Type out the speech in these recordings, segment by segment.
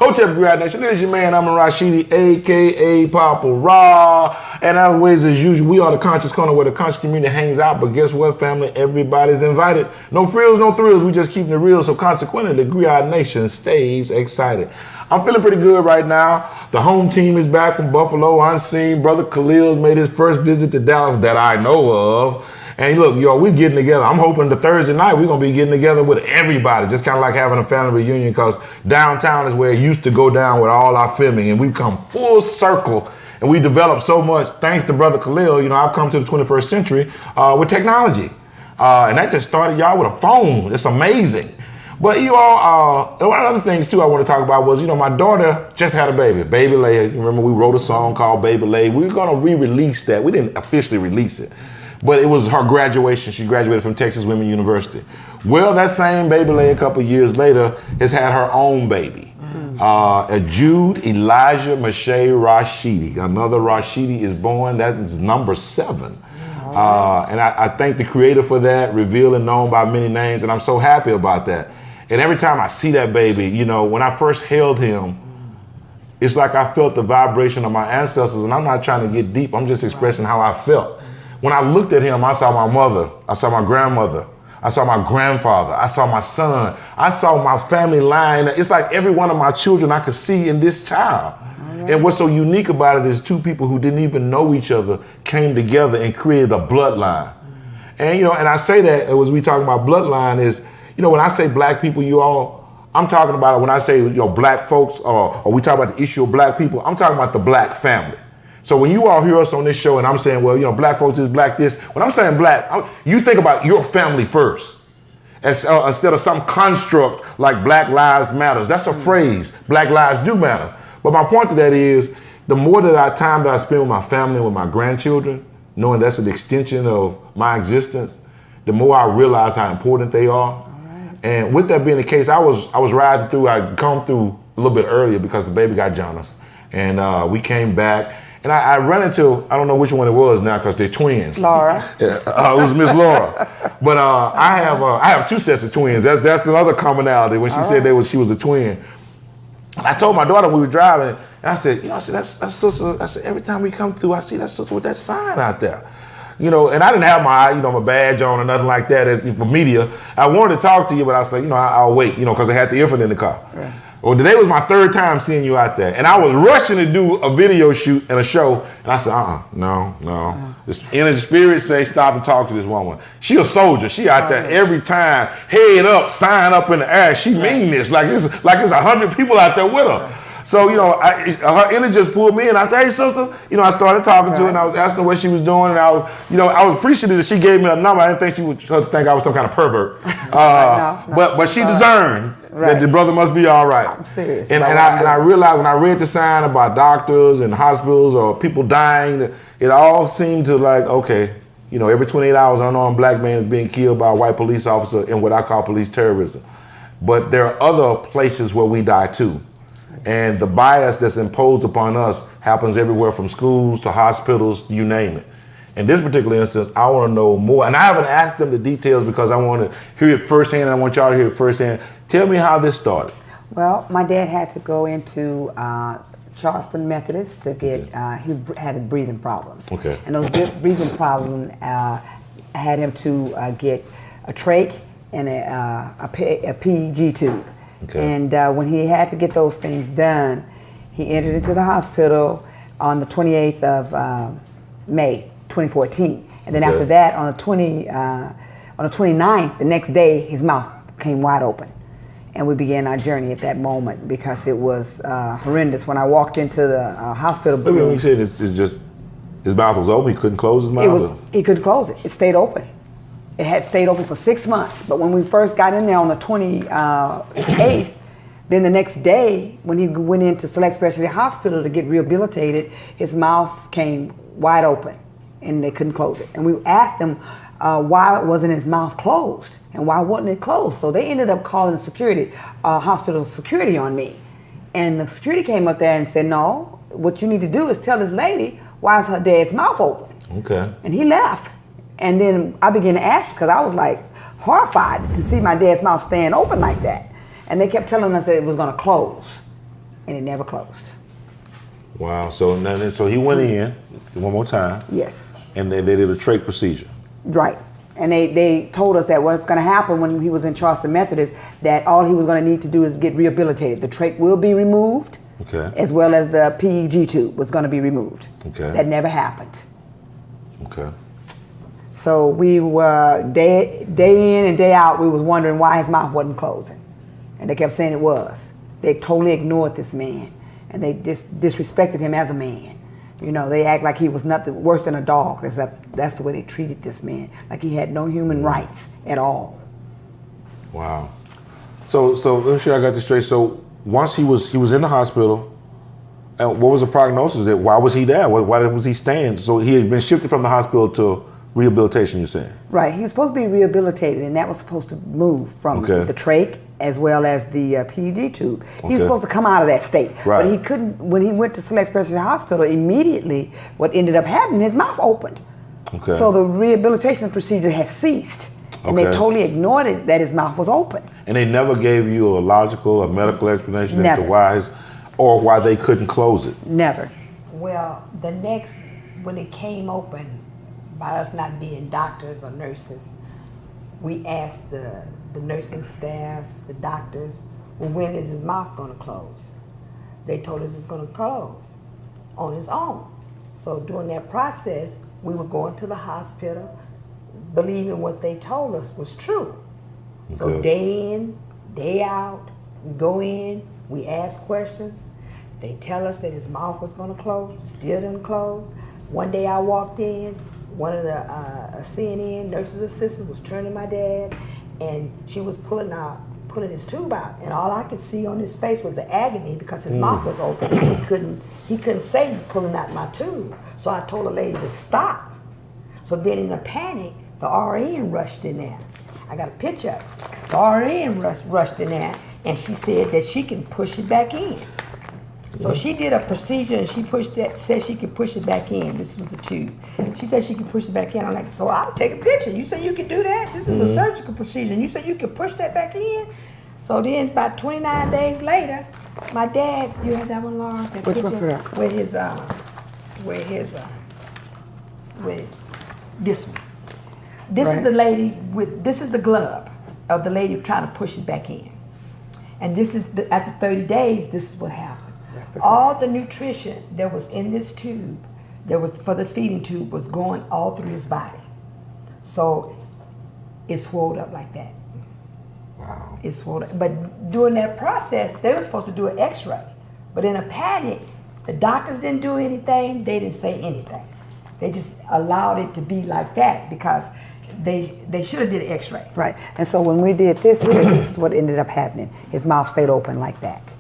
Hotel Griot Nation, this is your man, Amon Rashidi, a.k.a. Papa Raw. And as always, as usual, we are the Conscious Corner where the conscious community hangs out. But guess what, family? Everybody's invited. No frills, no thrills. We just keeping it real. So consequently, the Griot Nation stays excited. I'm feeling pretty good right now. The home team is back from Buffalo. Unseen. Brother Khalil's made his first visit to Dallas that I know of. And look, y'all, we're getting together. I'm hoping the Thursday night we're going to be getting together with everybody, just kind of like having a family reunion, because downtown is where it used to go down with all our filming. And we've come full circle, and we developed so much thanks to Brother Khalil. You know, I've come to the 21st century with technology. And that just started, y'all, with a phone. It's amazing. But you all, one of the other things, too, I want to talk about was, you know, my daughter just had a baby, Baby Lay. You remember we wrote a song called Baby Lay. We were going to re-release that. We didn't officially release it. But it was her graduation. She graduated from Texas Women University. Well, that same Baby Lay a couple years later has had her own baby. Jude Elijah Mache Rashidi. Another Rashidi is born. That is number 7. And I thank the Creator for that, revealed and known by many names, and I'm so happy about that. And every time I see that baby, you know, when I first held him, it's like I felt the vibration of my ancestors, and I'm not trying to get deep. I'm just expressing how I felt. When I looked at him, I saw my mother, I saw my grandmother, I saw my grandfather, I saw my son, I saw my family line. It's like every one of my children I could see in this child. And what's so unique about it is two people who didn't even know each other came together and created a bloodline. And, you know, and I say that as we talking about bloodline is, you know, when I say black people, you all, I'm talking about when I say, you know, black folks or we talk about the issue of black people, I'm talking about the black family. So when you all hear us on this show and I'm saying, well, you know, black folks is black this, when I'm saying black, you think about your family first. Instead of some construct like Black Lives Matters. That's a phrase. Black lives do matter. But my point to that is, the more time that I spend with my family and with my grandchildren, knowing that's an extension of my existence, the more I realize how important they are. Right. And with that being the case, I was riding through, I'd come through a little bit earlier because the baby got jaundice. And we came back. And I ran into, I don't know which one it was now because they're twins. Laura. It was Miss Laura. But I have 2 sets of twins. That's another commonality when she said she was a twin. And I told my daughter when we were driving, and I said, you know, that's sister. I said, every time we come through, I see that sister with that sign out there. You know, and I didn't have my badge on or nothing like that for media. I wanted to talk to you, but I was like, you know, I'll wait, you know, because I had the infant in the car. Right. Well, today was my 3rd time seeing you out there. And I was rushing to do a video shoot and a show. And I said, no. This energy spirit say stop and talk to this woman. She a soldier. She out there every time, head up, sign up in the air. She mean this. Like it's 100 people out there with her. So, you know, her energy just pulled me in. I said, hey, sister. You know, I started talking to her and I was asking her what she was doing. And I was appreciative that she gave me a number. I didn't think she would think I was some kind of pervert. But she discerned that the brother must be all right. I'm serious. And I realized when I read the sign about doctors and hospitals or people dying, it all seemed to like, okay, you know, every 28 hours an unarmed black man is being killed by a white police officer in what I call police terrorism. But there are other places where we die too. And the bias that's imposed upon us happens everywhere from schools to hospitals, you name it. In this particular instance, I want to know more. And I haven't asked them the details because I want to hear it firsthand. And I want y'all to hear it firsthand. Tell me how this started. Well, my dad had to go into Charleston Methodist to get, he had breathing problems. Okay. And those breathing problems had him to get a trach and a PEG tube. Okay. And when he had to get those things done, he entered into the hospital on the 28th of May, 2014. And then after that, on the 29th, the next day, his mouth came wide open. And we began our journey at that moment because it was horrendous. When I walked into the hospital room. When you said it's just, his mouth was open, he couldn't close his mouth? He couldn't close it. It stayed open. It had stayed open for 6 months. But when we first got in there on the 28th, then the next day, when he went into Select Specialty Hospital to get rehabilitated, his mouth came wide open and they couldn't close it. And we asked them why wasn't his mouth closed and why wasn't it closed? So they ended up calling security, hospital security on me. And the security came up there and said, no, what you need to do is tell this lady why is her dad's mouth open. Okay. And he left. And then I began to ask because I was like horrified to see my dad's mouth staying open like that. And they kept telling us that it was going to close. and it never closed. Wow. So he went in one more time. Yes. And they did a trach procedure. Right. And they told us that what's going to happen when he was in Charleston Methodist, that all he was going to need to do is get rehabilitated. The trach will be removed, as well as the PEG tube was going to be removed. Okay. That never happened. Okay. So we were, day in and day out, we was wondering why his mouth wasn't closing. And they kept saying it was. They totally ignored this man. And they disrespected him as a man. You know, they act like he was nothing worse than a dog. That's the way they treated this man. Like he had no human rights at all. Wow. So let me sure I got this straight. So once he was in the hospital, and what was the prognosis? Why was he there? Why was he staying? So he had been shifted from the hospital to rehabilitation, you're saying? Right. He was supposed to be rehabilitated, and that was supposed to move from the trach as well as the PEG tube. He was supposed to come out of that state. Right. But he couldn't. When he went to Select Specialty Hospital, immediately what ended up happening, his mouth opened. Okay. So the rehabilitation procedure had ceased. And they totally ignored it that his mouth was open. And they never gave you a logical or medical explanation Never. as to why they couldn't close it? Never. Well, when it came open, by us not being doctors or nurses, we asked the nursing staff, the doctors, well, when is his mouth going to close? They told us it's going to close on its own. So during that process, we were going to the hospital, believing what they told us was true. So day in, day out, we go in, we ask questions. They tell us that his mouth was going to close, still didn't close. One day I walked in, one of the CNN nurse's assistants was turning my dad, and she was pulling his tube out, and all I could see on his face was the agony because his mouth was open. He couldn't say pulling out my tube. So I told the lady to stop. So then in a panic, the RN rushed in there. I got a picture. The RN rushed in there, and she said that she can push it back in. So she did a procedure, and said she could push it back in. This was the tube. She said she could push it back in. I'm like, so I'll take a picture. You say you can do that? This is a surgical procedure. And you said you could push that back in? So then about 29 days later, my dad's, you have that one, Laura? That Which picture one's that? With this one. This is the lady this is the glove of the lady trying to push it back in. And this is, after 30 days, this is what happened. All the nutrition that was in this tube, that was for the feeding tube, was going all through his body. So it swelled up like that. Wow. It swelled up. But during that process, they were supposed to do an x-ray. But in a panic, the doctors didn't do anything, they didn't say anything. They just allowed it to be like that because they should have did an x-ray. Right. And so when we did this is what ended up happening. His mouth stayed open like that.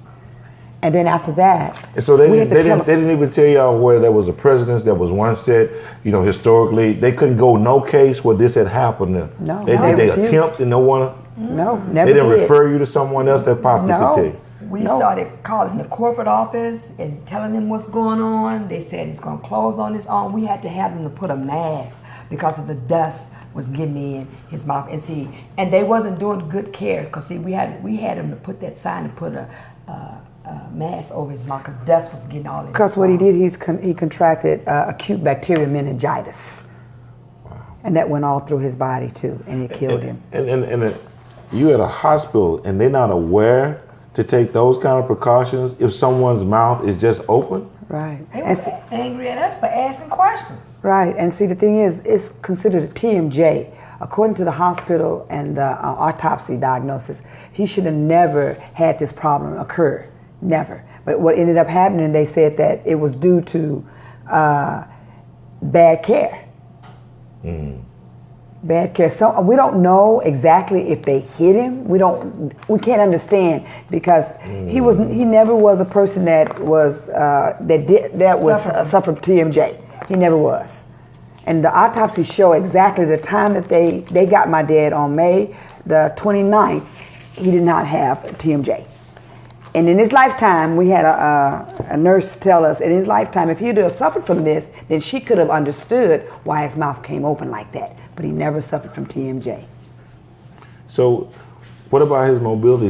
And then after that, and so they didn't even tell y'all where there was a precedence that was once set, historically. They couldn't go no case where this had happened. No. They attempted and no one. No, never. They didn't refer you to someone else that possibly could tell you. We started calling the corporate office and telling them what's going on. They said it's going to close on its own. We had to have them to put a mask because of the dust was getting in his mouth. And they wasn't doing good care because we had them to put that sign and put a mask over his mouth because dust was getting all in. Because what he did, he contracted acute bacterial meningitis. Wow. And that went all through his body too, and it killed him. And you at a hospital, and they're not aware to take those kind of precautions if someone's mouth is just open? Right. They were angry at us for asking questions. Right, and see the thing is, it's considered a TMJ. According to the hospital and the autopsy diagnosis, he should have never had this problem occur, never. But what ended up happening, they said that it was due to bad care. Bad care. So we don't know exactly if they hit him. We can't understand because he never was a person that was suffered TMJ. He never was. And the autopsy show exactly the time that they got my dad on May the 29th, he did not have TMJ. And in his lifetime, we had a nurse tell us, in his lifetime, if he'd have suffered from this, then she could have understood why his mouth came open like that. But he never suffered from TMJ. So What about his mobility?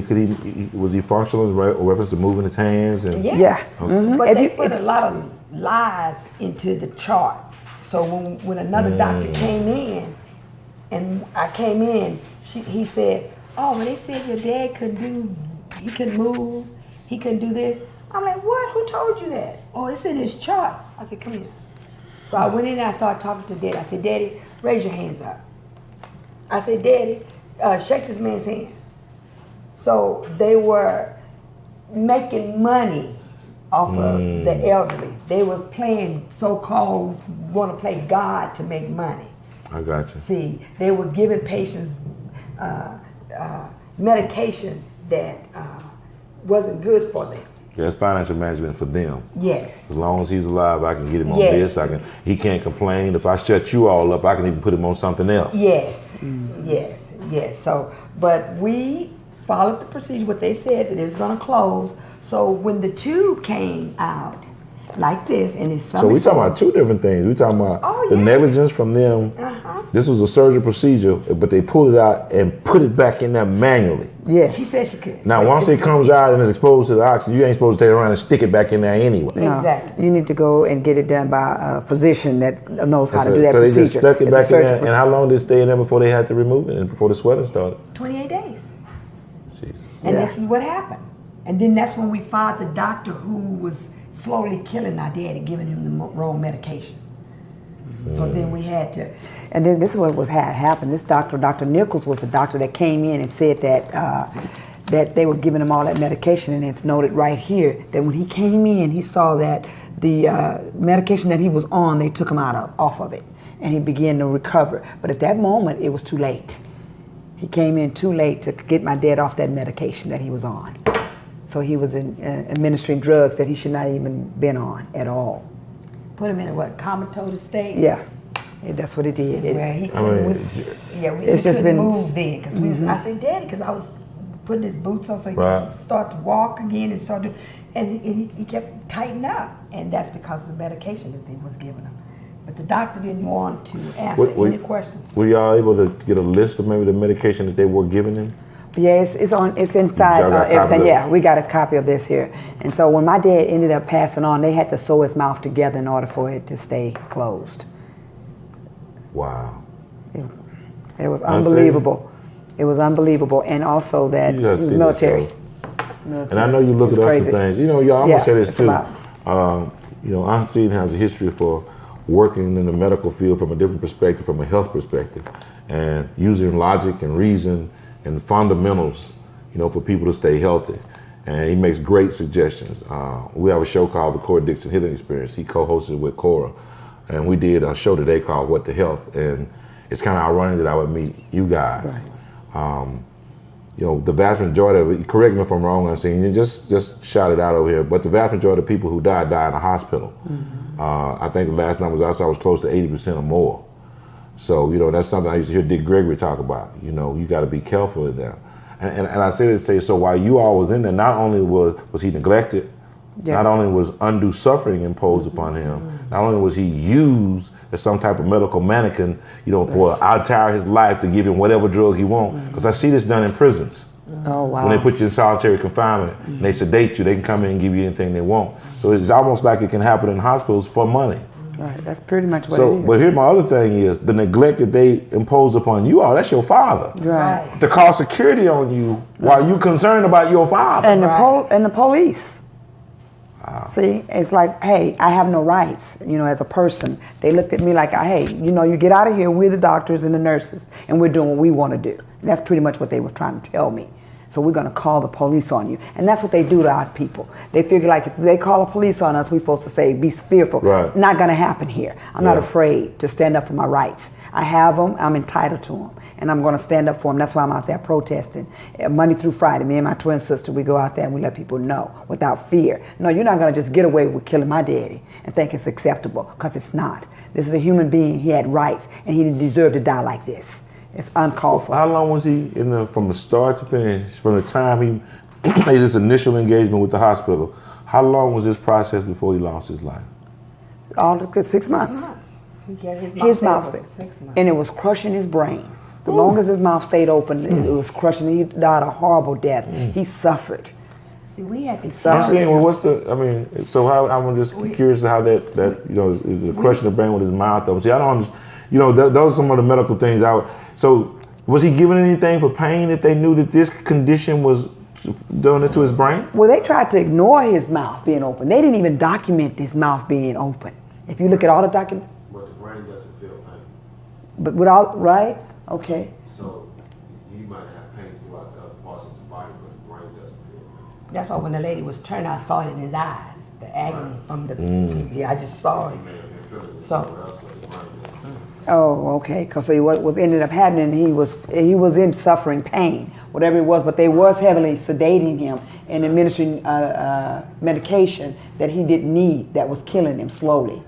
Was he functional in reference to moving his hands? And Yes. Okay. Mm-hmm. But they put a lot of lies into the chart. So when another doctor came in, and I came in, he said, "Oh, well, they said your dad he couldn't move, he couldn't do this." I'm like, "What? Who told you that?" "Oh, it's in his chart." I said, "Come here." So I went in and I started talking to Daddy. I said, "Daddy, raise your hands up." I said, "Daddy, shake this man's hand." So they were making money off of the elderly. They were playing so-called, want to play God to make money. I got you. See, they were giving patients medication that wasn't good for them. Yeah, it's financial management for them. Yes. As long as he's alive, I can get him on this. He can't complain. If I shut you all up, I can even put him on something else. Yes. Yes. So, but we followed the procedure, what they said, that it was going to close. So when the tube came out like this, and it's So we talking about two different things. We talking about the negligence from them. This was a surgical procedure, but they pulled it out and put it back in there manually. Yes. She said she could. Now, once it comes out and is exposed to the oxygen, you ain't supposed to take it around and stick it back in there anyway. No. Exactly. You need to go and get it done by a physician that knows how to do that so procedure. they just stuck it It's back a in there. surgical And how long did it stay in there before they had to remove it and before the swelling started? 28 days. Jeez. And this is what happened. And then that's when we found the doctor who was slowly killing our daddy, giving him the wrong medication. So then we had to. And then this is what had happened. This doctor, Dr. Nichols, was the doctor that came in and said that that they were giving him all that medication, and it's noted right here that when he came in, he saw that the medication that he was on, they took him off of it, and he began to recover. But at that moment, it was too late. He came in too late to get my dad off that medication that he was on. So he was administering drugs that he should not even been on at all. Put him in a comatose state? Yeah, that's what it did. Where he couldn't, he couldn't move then. Because I said, "Daddy," because I was putting his boots on so he could start to walk again and start to, and he kept tightening up. And that's because of the medication that they was giving him. But the doctor didn't want to answer any questions. Were y'all able to get a list of maybe the medication that they were giving him? Yeah, it's inside everything. Yeah, we got a copy of this here. And so when my dad ended up passing on, they had to sew his mouth together in order for it to stay closed. Wow. It was unbelievable. It was unbelievable. And also that he was military. And I know you look at other things. You know, y'all, I'm gonna say this too. You know, UNCN has a history for working in the medical field from a different perspective, from a health perspective, and using logic and reason and fundamentals, you know, for people to stay healthy. And he makes great suggestions. We have a show called the Cora Dixon Healing Experience. He co-hosted with Cora, and we did a show today called What the Health. And it's kind of ironic that I would meet you guys. Right. You know, the vast majority of it, correct me if I'm wrong, UNCN, you just shout it out over here, but the vast majority of people who died in the hospital. I think the last numbers I saw was close to 80% or more. So, you know, that's something I used to hear Dick Gregory talk about. You know, you got to be careful with that. And I say this to say, so while you all was in there, not only was he neglected, not only was undue suffering imposed upon him, not only was he used as some type of medical mannequin, you know, for our entire his life to give him whatever drug he wants. Because I see this done in prisons. Oh, wow. When they put you in solitary confinement and they sedate you, they can come in and give you anything they want. So it's almost like it can happen in hospitals for money. Right, that's pretty much what So, it is. but here's my other thing is, the neglect that they impose upon you all, that's your father. Right. To call security on you while you concerned about your father. And the police. See, it's like, hey, I have no rights, you know, as a person. They looked at me like, hey, you know, you get out of here, we're the doctors and the nurses, and we're doing what we want to do. And that's pretty much what they were trying to tell me. So we're going to call the police on you. And that's what they do to our people. They figure like if they call the police on us, we're supposed to say, be fearful. Right. Not going to happen here. I'm not afraid to stand up for my rights. I have them. I'm entitled to them. And I'm going to stand up for them. That's why I'm out there protesting. Monday through Friday, me and my twin sister, we go out there and we let people know without fear. No, you're not going to just get away with killing my daddy and think it's acceptable, because it's not. This is a human being. He had rights, and he didn't deserve to die like this. It's uncalled for. How long was he from the start to finish, from the time he made his initial engagement with the hospital? How long was this process before he lost his life? All 6 months. He got his His mouth for 6 months. and it was crushing his brain. The longest his mouth stayed open, it was crushing. He died a horrible death. He suffered. See, we had to I'm saying, well, what's the? I mean, so how? I'm just curious to how that is the crushing the brain with his mouth open. See, I don't understand. Those are some of the medical things. So was he given anything for pain if they knew that this condition was doing this to his brain? Well, they tried to ignore his mouth being open. They didn't even document his mouth being open. If you look at all the documents. But the brain doesn't feel pain. But without, right? Okay. So he might have pain throughout the other parts of the body, but the brain doesn't feel pain. That's why when the lady was turned, I saw it in his eyes, the agony from the. Yeah, I just saw it. He may have been feeling it So- somewhere else, but the brain doesn't. Oh, okay. Because what was ended up happening, he was in suffering pain, whatever it was. But they was heavily sedating him and administering medication that he didn't need, that was killing him slowly.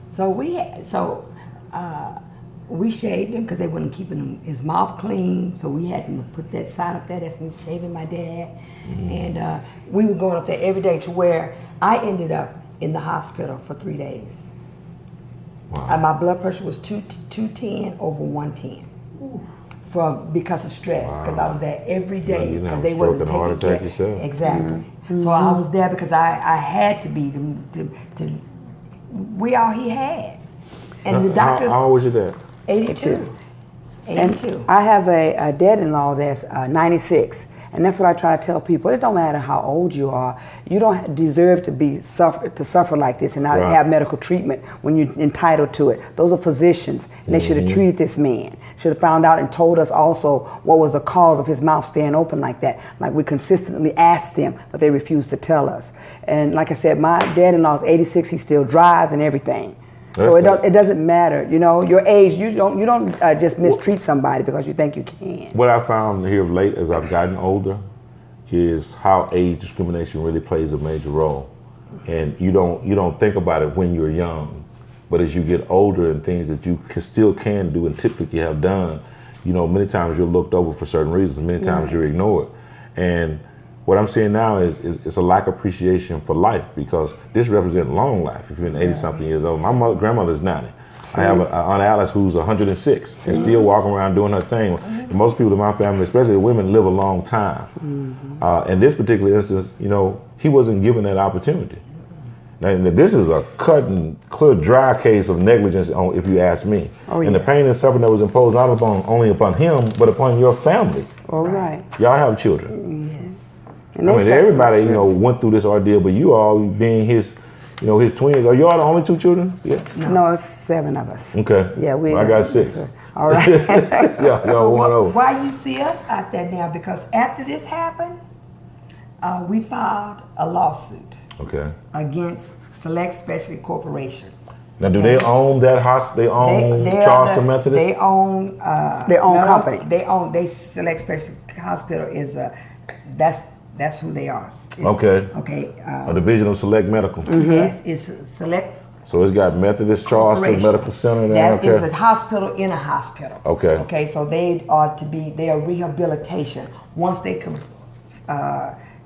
So we shaved him because they wasn't keeping his mouth clean. So we had him to put that sign up there. That's me shaving my dad. And we were going up there every day to where I ended up in the hospital for 3 days. Wow. My blood pressure was 210 over 110 because of stress. Because I was there every day. You didn't have they a stroke wasn't and a heart taking attack care. yourself. Exactly. So I was there because I had to be we all he had. And the doctors. How old was your dad? 82. 82. And I have a dad-in-law that's 96, and that's what I try to tell people. It don't matter how old you are. You don't deserve to suffer like this and not have medical treatment when you're entitled to it. Those are physicians, and they should have treated this man. Should have found out and told us also what was the cause of his mouth staying open like that. Like we consistently asked them, but they refused to tell us. And like I said, my dad-in-law is 86. He still drives and everything. So it doesn't matter, your age. You don't just mistreat somebody because you think you can. What I found here of late as I've gotten older is how age discrimination really plays a major role, and you don't think about it when you're young, but as you get older and things that you still can do and typically have done, many times you're looked over for certain reasons. Many times you're ignored, and what I'm seeing now is a lack of appreciation for life, because this represents long life. If you're 80-something years old, my grandmother's 90. I have an Aunt Alice who's 106 and still walking around doing her thing. And most people in my family, especially the women, live a long time. In this particular instance, he wasn't given that opportunity. Now, this is a cut and clear, dry case of negligence, if you ask me. And the pain and suffering that was imposed not only upon him, but upon your family. All right. Y'all have children. Yes. And everybody, went through this ordeal, but you all being his twins. Are y'all the only 2 children? Yeah. No, it's 7 of us. Okay. Yeah, I got 6. All right. Y'all one over. Why you see us out there now? Because after this happened, we filed a lawsuit Okay. against Select Specialty Corporation. Now, do they own that hospital? They own They Charleston Methodist? They own Their own company. They Select Specialty Hospital is that's who they are. Okay. Okay. A division of Select Medical. Yes, it's Select. So it's got Methodist Charleston Corporation. Medical Center there. That is a hospital in a hospital. Okay. Okay, so they are rehabilitation. Once they can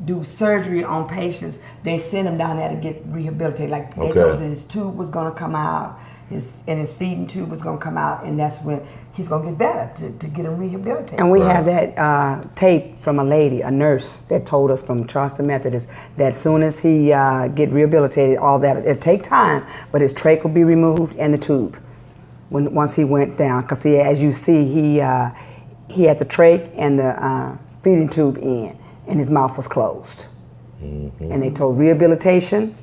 do surgery on patients, they send them down there to get rehabilitated. Like they told us that his tube was going to come out, his feeding tube was going to come out, and that's when he's going to get better to get him rehabilitated. And we have that tape from a lady, a nurse, that told us from Charleston Methodist that as soon as he get rehabilitated, all that, it'll take time, but his trach will be removed and the tube once he went down. Because as you see, he had the trach and the feeding tube in, and his mouth was closed. And they told rehabilitation,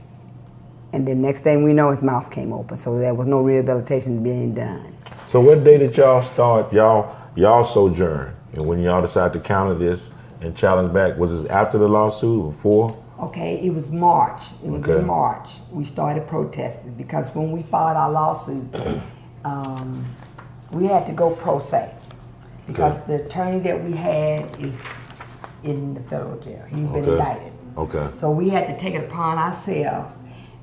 and then next thing we know, his mouth came open. So there was no rehabilitation being done. So what day did y'all start y'all sojourn? And when y'all decided to counter this and challenge back, was this after the lawsuit or before? Okay, it was March. It was in March. We started protesting because when we filed our lawsuit, we had to go pro se because the attorney that we had is in the federal jail. He's been indicted. Okay. So we had to take it upon ourselves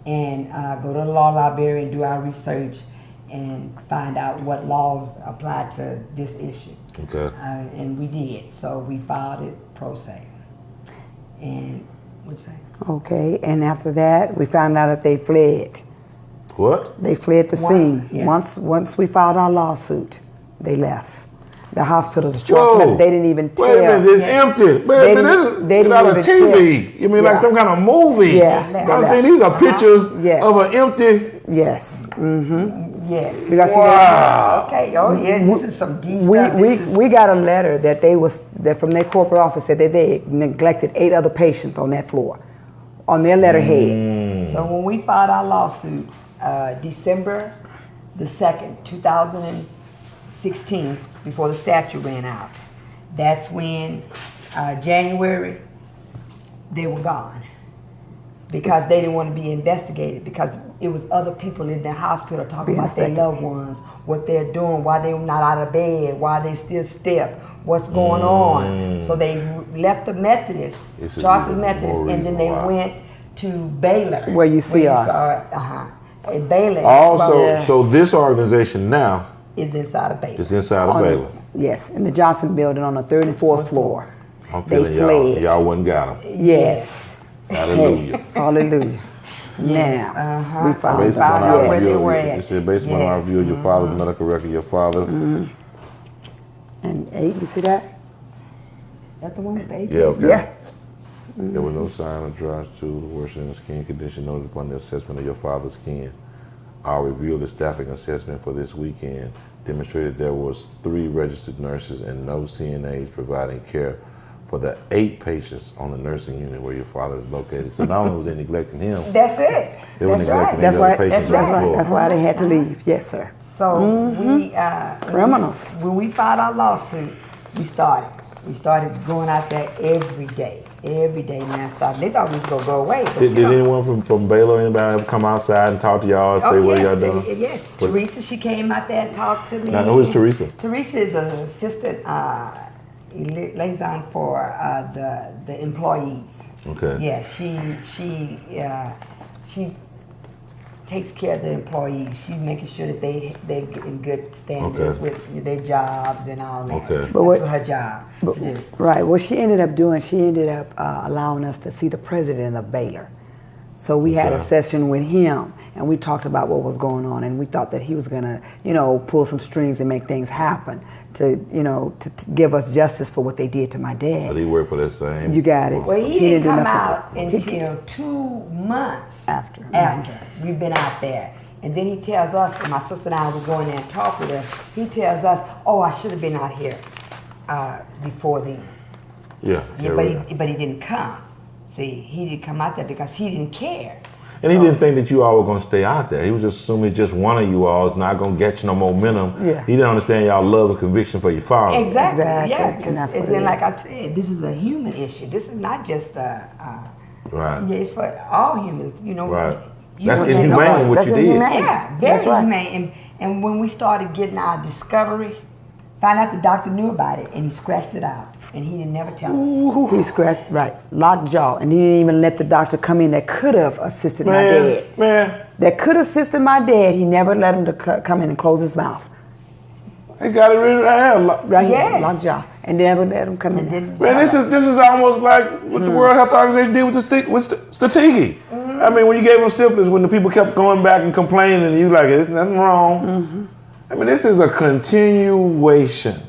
and go to the law library and do our research and find out what laws apply to this issue. Okay. And we did. So we filed it pro se. And what'd you say? Okay, and after that, we found out that they fled. What? They fled the scene. Yeah. Once we filed our lawsuit, they left. The hospital, the Charleston, they didn't even tell. Wait a minute, it's empty. Man, this is not a TV. You mean like some kind of movie? Yeah. I'm saying these are pictures of an empty. Yes. Mm-hmm. Yes. Because okay. Oh yeah, this is some deep stuff. We got a letter that from their corporate office said that they neglected 8 other patients on that floor, on their letterhead. So when we filed our lawsuit, December the 2nd, 2016, before the statute ran out, that's when January they were gone because they didn't want to be investigated because it was other people in the hospital talking about their loved ones, what they're doing, why they're not out of bed, why they're still stiff, what's going on. So they left the Methodist, Charleston Methodist, and then they went to Baylor. Where you see us. And Baylor. Also, so this organization now is inside of Baylor. It's inside of Baylor. Yes, in the Johnson building on the 3rd and 4th floor. I'm feeling y'all wouldn't got them. Yes. Hallelujah. Hallelujah. Yes. We found out where they were at. It said based on our review of your father's medical record, your father. And 8, you see that? That's the one with the 8? Yeah, okay. Yeah. There was no sign of dry stool, worsening skin condition noted upon the assessment of your father's skin. Our review of the staffing assessment for this weekend demonstrated there was 3 registered nurses and no CNAs providing care for the 8 patients on the nursing unit where your father is located. So not only was they neglecting him, that's it. They were neglecting That's other patients. That's why they had to leave. Yes, sir. So we criminals. When we filed our lawsuit, we started going out there every day, nonstop. They thought we was gonna go away. Did anyone from Baylor, anybody ever come outside and talk to y'all and say what y'all doing? Yes, Teresa, she came out there and talked to me. Now, who is Teresa? Teresa is an assistant liaison for the employees. Okay. Yeah, she takes care of the employees. She's making sure that they get in good standards with their jobs and all that. Okay. But that's her job to do. Right. What she ended up doing, allowing us to see the president of Baylor. So we had a session with him, and we talked about what was going on, and we thought that he was gonna, pull some strings and make things happen to give us justice for what they did to my dad. But he worked for that same. You got it. Well, he didn't come out until 2 months after we've been out there. And then he tells us, when my sister and I were going there and talk with her, he tells us, oh, I should have been out here before then. But he didn't come. See, he didn't come out there because he didn't care. And he didn't think that you all were going to stay out there. He was just assuming just one of you all is not going to get you no momentum. Yeah. He didn't understand y'all love and conviction for your father. Exactly. Yeah. And that's what then, like I said, this is a human issue. This is not just right. Yeah, it's for all humans. Right. That's inhumane what you did. Yeah, very inhumane. And when we started getting our discovery, found out the doctor knew about it and he scratched it out. And he didn't never tell us. He scratched, locked jaw, and he didn't even let the doctor come in that could have assisted my dad. That could have assisted my dad. He never let him to come in and close his mouth. He got it rid of the hair. Right here, locked jaw, and never let him come in. Man, this is almost like what the World Health Organization did with Strategi. I mean, when you gave him syphilis, when the people kept going back and complaining, and you like, there's nothing wrong. I mean, this is a continuation.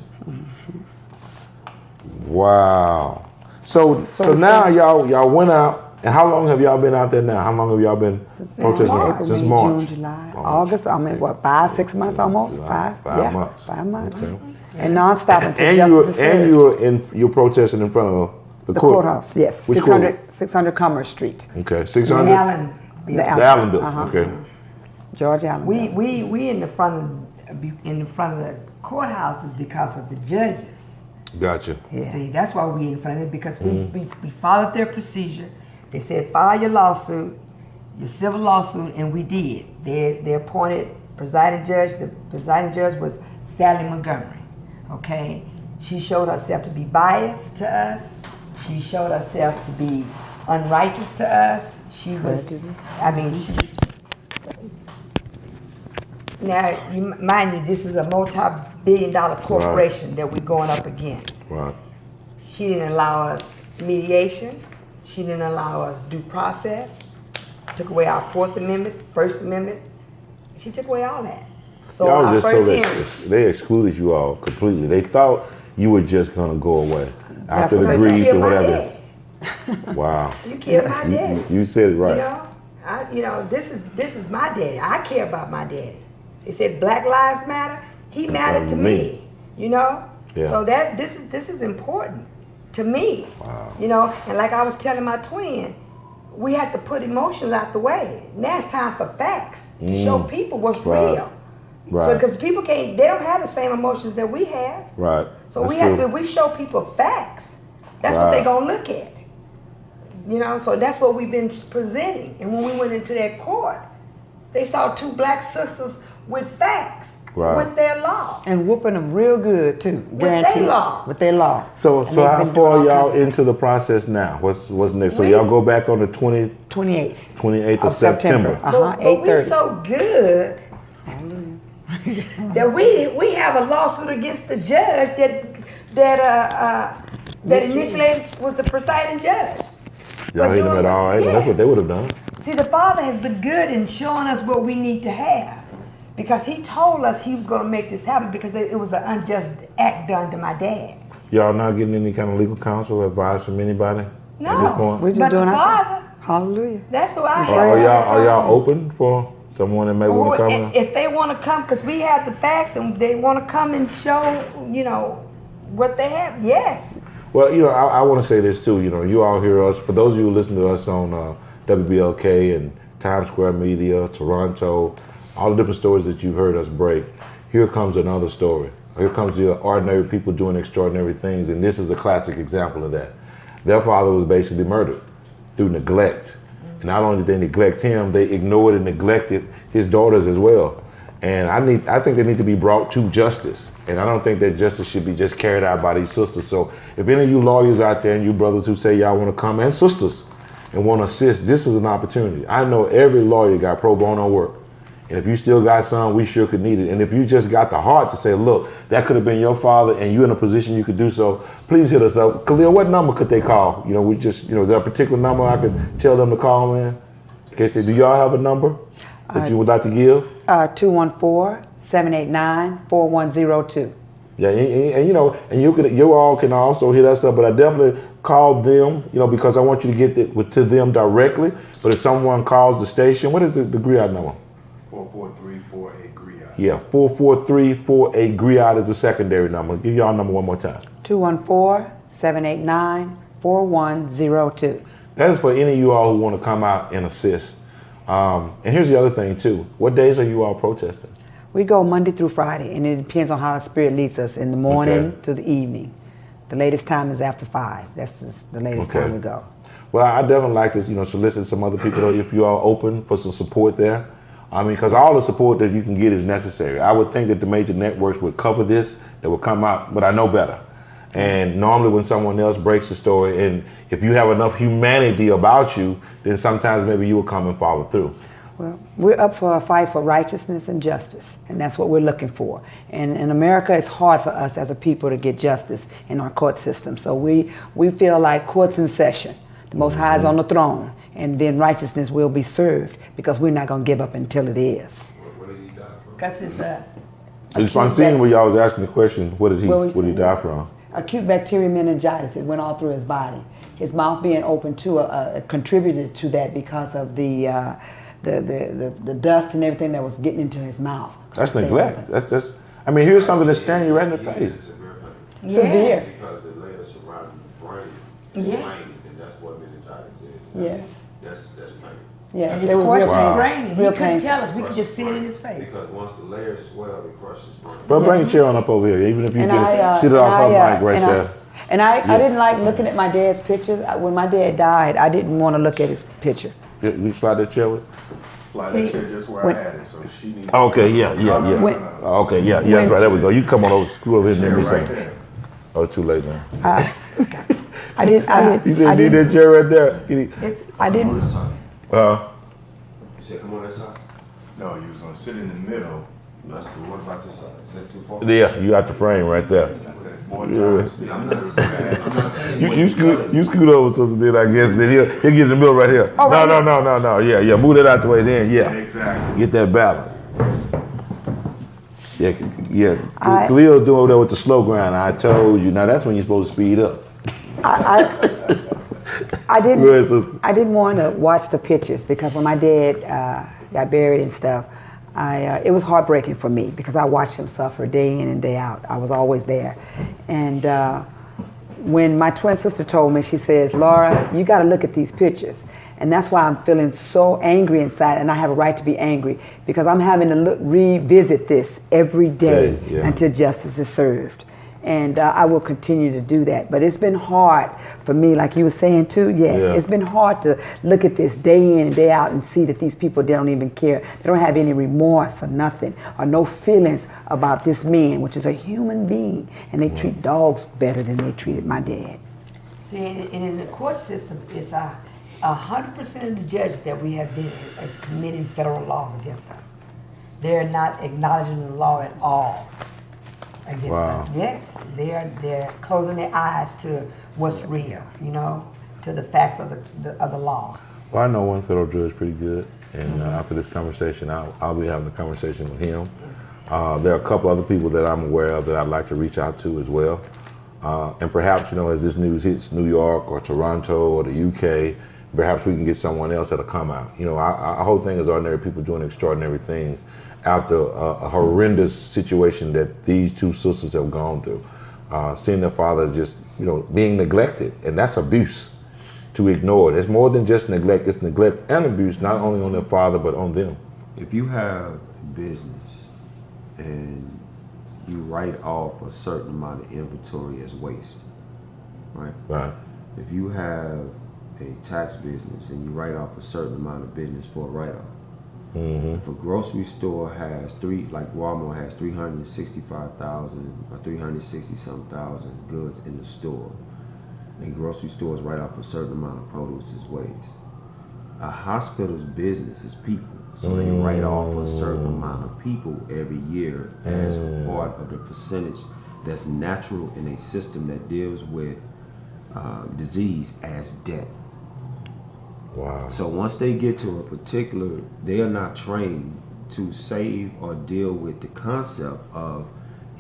Wow. So now y'all went out, and how long have y'all been out there now? How long have y'all been protesting? Since March. June, July, August. I mean, what, 5, 6 months almost? Five months. 5 months. Okay. And nonstop until you're protesting in front of the courthouse. Yes. Which 600 Commerce Street. Okay. 600. The Allen building. The Allen building. Okay. George Allen. We in the front of the courthouses because of the judges. Gotcha. Yeah. See, that's why we in front of it, because we followed their procedure. They said file your lawsuit, your civil lawsuit, and we did. They appointed presiding judge. The presiding judge was Sally Montgomery. Okay, she showed herself to be biased to us. She showed herself to be unrighteous to us. She was. I mean, now, mind you, this is a multi-billion-dollar corporation that we're going up against. Right. She didn't allow us mediation. She didn't allow us due process. Took away our 4th Amendment, 1st Amendment. She took away all that. So Y'all our just first told hearing. us they excluded you all completely. They thought you were just gonna go away after the what You grief killed and my whatever. daddy. Wow. You killed my daddy. You said it right. You know, this is my daddy. I care about my daddy. He said Black Lives Matter. He mattered to me. You know. Yeah. So this is important to me. Wow. You know, and like I was telling my twin, we had to put emotions out the way. Now it's time for facts to show people what's Right. real. Right. So because people they don't have the same emotions that we have. Right. So That's we have true. to, we show people facts. That's what Right. they're gonna look at. You know, so that's what we've been presenting. And when we went into that court, they saw two black sisters with facts, Right. with their law. And whooping them real good too. Guaranteed. law. With their law. So And so they've how been doing far all y'all kinds of into the process now? What's next? So We- y'all go back on the 28th 28th of of September. September. But we 8:30. so good that we have a lawsuit against the judge that initially was the presiding judge. Y'all hit them at all angles. That's what they would have done. See, the Father has been good in showing us what we need to have. Because he told us he was going to make this happen because it was an unjust act done to my dad. Y'all not getting any kind of legal counsel or advice from anybody at this No. point? We're just But doing the our Father, Hallelujah. that's who I Are have. y'all open for someone that may want to come in? If they want to come, because we have the facts and they want to come and show, you know, what they have, yes. Well, you know, I want to say this too. You know, you all hear us. For those of you who listen to us on WBLK and Times Square Media, Toronto, all the different stories that you've heard us break, here comes another story. Here comes the ordinary people doing extraordinary things, and this is a classic example of that. Their father was basically murdered through neglect. And not only did they neglect him, they ignored and neglected his daughters as well. And I think they need to be brought to justice. And I don't think that justice should be just carried out by these sisters. So if any of you lawyers out there and you brothers who say y'all want to come, and sisters, and want to assist, this is an opportunity. I know every lawyer got pro bono work. And if you still got some, we sure could need it. And if you just got the heart to say, look, that could have been your father and you're in a position you could do so, please hit us up. Khalil, what number could they call? You know, we just, you know, is there a particular number I could tell them to call in? Okay, so do y'all have a number that you would like to give? 214-789-4102. Yeah, and you know, and you all can also hit us up, but I definitely call them, you know, because I want you to get to them directly. But if someone calls the station, what is the Griot number? 443-48 Griot. Yeah, 44348 Griot is the secondary number. Give y'all number one more time. 214-789-4102. That is for any of you all who want to come out and assist. And here's the other thing too. What days are you all protesting? We go Monday through Friday, and it depends on how the Spirit leads us in the morning Okay. to the evening. The latest time is after 5. That's the latest Okay. time we go. Well, I definitely like to, you know, solicit some other people if you are open for some support there. I mean, because all the support that you can get is necessary. I would think that the major networks would cover this, that would come out, but I know better. And normally when someone else breaks the story, and if you have enough humanity about you, then sometimes maybe you will come and follow through. Well, we're up for a fight for righteousness and justice, and that's what we're looking for. And in America, it's hard for us as a people to get justice in our court system. So we feel like court's in session. The Most High is on the throne, and then righteousness will be served because we're not going to give up until it is. What did he die from? Because it's I'm seeing where y'all was asking the question, what did he die from? Acute bacterial meningitis. It went all through his body. His mouth being open too contributed to that because of the dust and everything that was getting into his mouth. That's neglect. That's. I mean, here's something that's staring you right in the face. yes. Because the layer surrounding the brain Yes. is pain, and that's what meningitis is. Yes. That's pain. Yes. And It it's was crushed real his Wow. brain. And he Real couldn't painful. tell us. We could just see it in his face. Because once the layers swell, it crushes brain. But bring your chair on up over here, even if you And can sit it and off her mic right and there. I didn't like looking at my dad's pictures. When my dad died, I didn't want to look at his picture. You slide that chair with? Slide See, that chair just where when- I had it, so she needs. Okay, yeah. When- Okay, yeah, that's right. There we go. You come on over, scoot over here and Chair give me right some. there. Oh, it's too late now. I didn't. You said you need that chair right there. I Come on didn't. that side. Uh, You said come on that side? No, you was gonna sit in the middle. That's good. What about this side? Is that too far? yeah, you got the frame right there. I said more times. See, I'm not saying. You scoot over, sister. Then I guess then he'll get in the middle right here. Oh, right No. Yeah. Move that out the way. Then yeah. Exactly. Get that balance. Khalil's doing over there with the slow grind. I told you. Now that's when you're supposed to speed up. I didn't want to watch the pictures because when my dad got buried and stuff, it was heartbreaking for me because I watched him suffer day in and day out. I was always there. And when my twin sister told me, she says, Laura, you got to look at these pictures. And that's why I'm feeling so angry inside, and I have a right to be angry because I'm having to revisit this every day until justice is served. And I will continue to do that. But it's been hard for me, like you were saying too, it's been hard to look at this day in and day out and see that these people, they don't even care. They don't have any remorse or nothing, or no feelings about this man, which is a human being, and they treat dogs better than they treated my dad. See, and in the court system, it's 100% of the judges that we have been is committing federal laws against us. They're not acknowledging the law at all against us. Yes, they're closing their eyes to what's real, to the facts of the law. Well, I know one federal judge pretty good, and after this conversation, I'll be having a conversation with him. There are a couple other people that I'm aware of that I'd like to reach out to as well. And perhaps, as this news hits New York or Toronto or the UK, perhaps we can get someone else that'll come out. Our whole thing is ordinary people doing extraordinary things after a horrendous situation that these two sisters have gone through. Seeing their father just, being neglected, and that's abuse to ignore it. It's more than just neglect, it's neglect and abuse, not only on their father, but on them. If you have business and you write off a certain amount of inventory as waste, right? Right. If you have a tax business and you write off a certain amount of business for a write-off. If a grocery store has like Walmart has 365,000 or 360-something thousand goods in the store, and grocery stores write off a certain amount of produce as waste. A hospital's business is people, so they write off a certain amount of people every year as a part of the percentage that's natural in a system that deals with disease as death. Wow. So once they get to a particular, they are not trained to save or deal with the concept of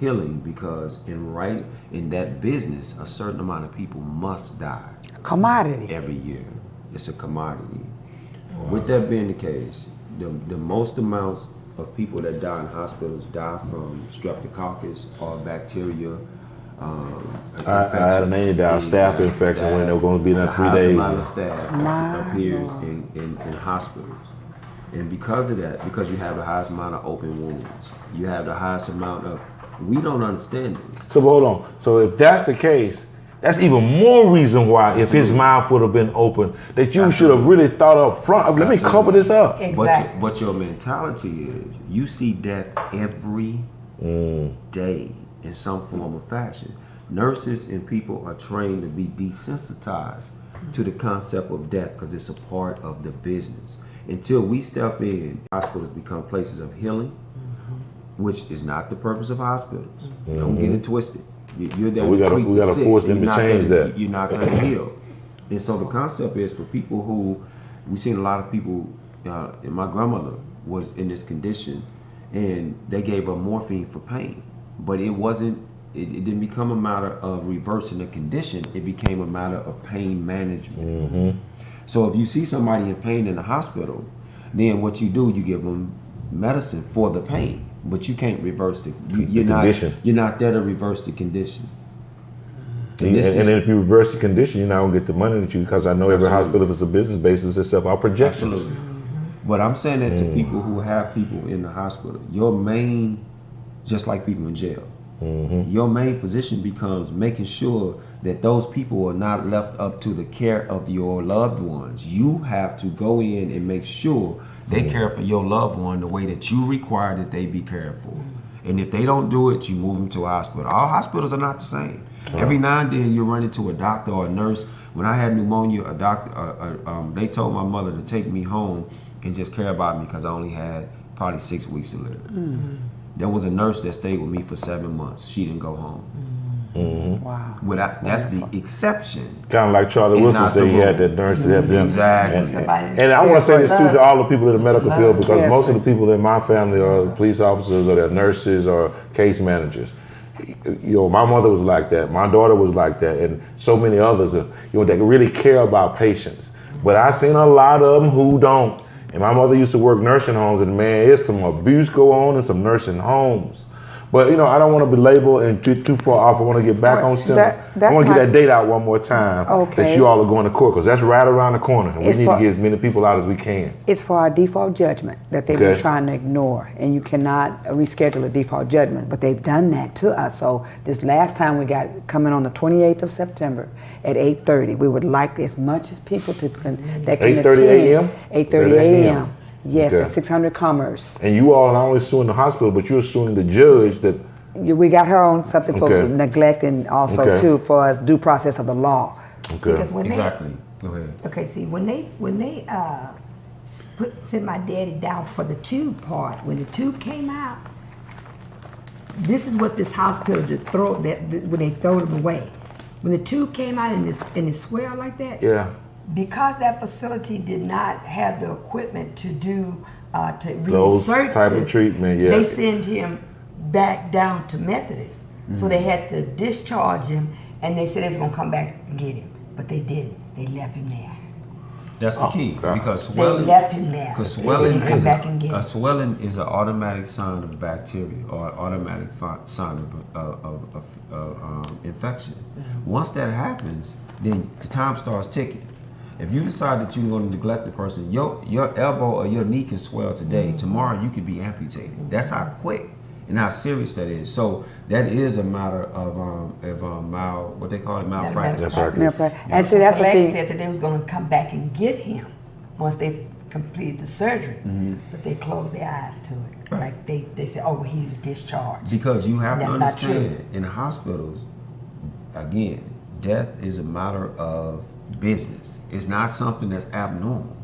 healing, because in that business, a certain amount of people must die. Commodity. Every year. It's a commodity. Wow. With that being the case, the most amounts of people that die in hospitals die from streptococcus or bacteria. I had a name down, staph infection, when they were going to be in there 3 days. A lot of staph appears in hospitals. And because of that, because you have the highest amount of open wounds, you have the highest amount of, we don't understand this. So hold on. So if that's the case, that's even more reason why, if his mouth would have been open, that you should have really thought up front, let me cover this up. Exactly. But your mentality is, you see death every day in some form or fashion. Nurses and people are trained to be desensitized to the concept of death because it's a part of the business. Until we step in, hospitals become places of healing, which is not the purpose of hospitals. Don't get it twisted. You're there to treat the sick. Force them to change that. You're not going to heal. And so the concept is for people who, we've seen a lot of people, and my grandmother was in this condition, and they gave her morphine for pain. But it didn't become a matter of reversing the condition. It became a matter of pain management. So if you see somebody in pain in the hospital, then what you do, you give them medicine for the pain, but you can't reverse the condition. You're not there to reverse the condition. And if you reverse the condition, you're not going to get the money that you, because I know every hospital, if it's a business basis, it's self-out projections. Absolutely. But I'm saying that to people who have people in the hospital, your main, just like people in jail, your main position becomes making sure that those people are not left up to the care of your loved ones. You have to go in and make sure they care for your loved one the way that you require that they be cared for. And if they don't do it, you move them to a hospital. All hospitals are not the same. Every now and then you run into a doctor or a nurse. When I had pneumonia, a doctor, they told my mother to take me home and just care about me because I only had probably 6 weeks to live. There was a nurse that stayed with me for 7 months. She didn't go home. Wow. That's the exception. Kind of like Charlie And Wilson not said, the he had rule. that nurse that helped him. Exactly. And I want to say this too to all the people in the medical field, because care. most of the people in my family are police officers or they're nurses or case managers. You know, my mother was like that. My daughter was like that, and so many others. You know, that really care about patients. But I've seen a lot of them who don't. And my mother used to work nursing homes, and man, there's some abuse go on in some nursing homes. But you know, I don't want to belabor and get too far off. I want to get back on center. I want to get that date out one more time. Okay. That you all are going to court, because that's right around the corner, and we It's need to for- get as many people out as we can. It's for our default judgment that they've been Okay. trying to ignore, and you cannot reschedule a default judgment, but they've done that to us. So this last time we got coming on the 28th of September at 8:30. We would like as much as people that can 8:30 a.m.? 8:30 a.m. Yes, Okay. at 600 Commerce. And you all are not only suing the hospital, but you're suing the judge that. We got her on something for Okay. neglect, and also Okay. too for us due process of the law. Okay. Because when Exactly. Go ahead. Okay, see, when they sent my daddy down for the tube part, when the tube came out, this is what this hospital did when they throw them away. When the tube came out and it swelled like that, Yeah. because that facility did not have the equipment to do to Those reinsert type of this, treatment, yeah. they send him back down to Methodist. So they had to discharge him, and they said they was gonna come back and get him, but they didn't. They left him there. That's the key, Okay. because They swelling. left him there. Because They swelling didn't come is back and get him. swelling is an automatic sign of bacteria or automatic sign of infection. Once that happens, then the time starts ticking. If you decide that you're going to neglect the person, your elbow or your knee can swell today. Tomorrow you could be amputated. That's how quick and how serious that is. So that is a matter of what they call it, malpractice. Malpractice. And see, that's the Select thing. said that they was going to come back and get him once they completed the surgery, but they closed their eyes to it. Right. Like they said, oh, well, he was discharged. Because you have to That's not true. understand, in hospitals, again, death is a matter of business. It's not something that's abnormal.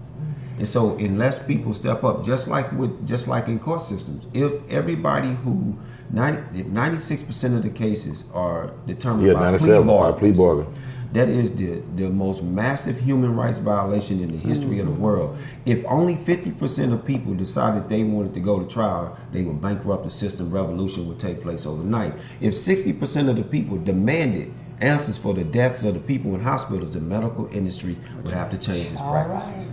And so unless people step up, just like in court systems, if everybody who 96% of the cases are determined by plea 97 by bargains, plea bargain. that is the most massive human rights violation in the history of the world. If only 50% of people decided they wanted to go to trial, they would bankrupt the system. Revolution would take place overnight. If 60% of the people demanded answers for the deaths of the people in hospitals, the medical industry would have to change its practices.